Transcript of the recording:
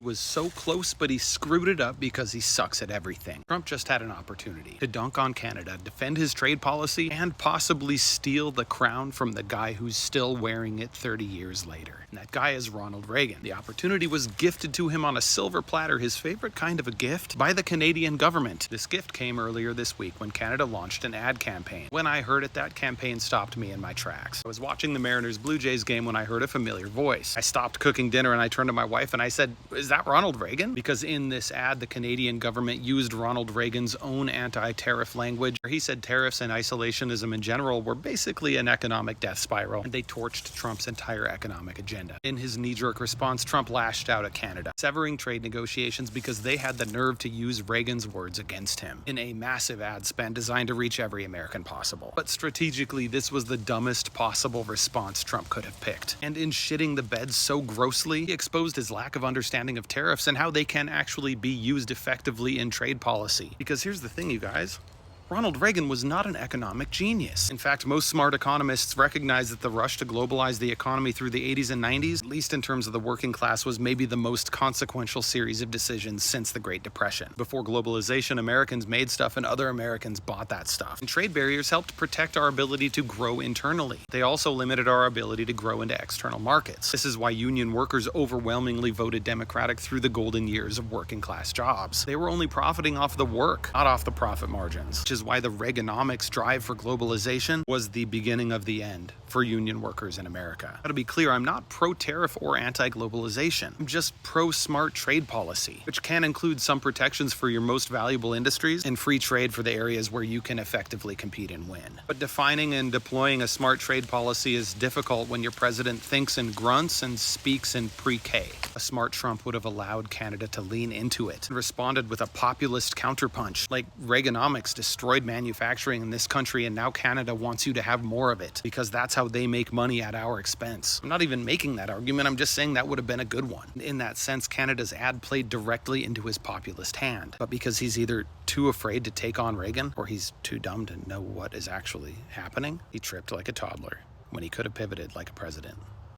was so close, but he screwed it up because he sucks at everything. Trump just had an opportunity to dunk on Canada, defend his trade policy, and possibly steal the crown from the guy who's still wearing it 30 years later. And that guy is Ronald Reagan. The opportunity was gifted to him on a silver platter, his favorite kind of a gift, by the Canadian government. This gift came earlier this week when Canada launched an ad campaign. When I heard it, that campaign stopped me in my tracks. I was watching the Mariners-Blue Jays game when I heard a familiar voice. I stopped cooking dinner and I turned to my wife and I said, "Is that Ronald Reagan?" Because in this ad, the Canadian government used Ronald Reagan's own anti-tariff language. He said tariffs and isolationism in general were basically an economic death spiral, and they torched Trump's entire economic agenda. In his knee-jerk response, Trump lashed out at Canada, severing trade negotiations because they had the nerve to use Reagan's words against him in a massive ad spend designed to reach every American possible. But strategically, this was the dumbest possible response Trump could have picked. And in shitting the bed so grossly, he exposed his lack of understanding of tariffs and how they can actually be used effectively in trade policy. Because here's the thing, you guys. Ronald Reagan was not an economic genius. In fact, most smart economists recognize that the rush to globalize the economy through the 80s and 90s, at least in terms of the working class, was maybe the most consequential series of decisions since the Great Depression. Before globalization, Americans made stuff and other Americans bought that stuff. And trade barriers helped protect our ability to grow internally. They also limited our ability to grow into external markets. This is why union workers overwhelmingly voted Democratic through the golden years of working class jobs. They were only profiting off the work, not off the profit margins, which is why the Reaganomics drive for globalization was the beginning of the end for union workers in America. Now, to be clear, I'm not pro-tariff or anti-globalization. I'm just pro-smart trade policy, which can include some protections for your most valuable industries and free trade for the areas where you can effectively compete and win. But defining and deploying a smart trade policy is difficult when your president thinks in grunts and speaks in pre-K. A smart Trump would have allowed Canada to lean into it and responded with a populist counterpunch, like Reaganomics destroyed manufacturing in this country and now Canada wants you to have more of it because that's how they make money at our expense. I'm not even making that argument, I'm just saying that would have been a good one. In that sense, Canada's ad played directly into his populist hand. But because he's either too afraid to take on Reagan or he's too dumb to know what is actually happening, he tripped like a toddler when he could have pivoted like a president.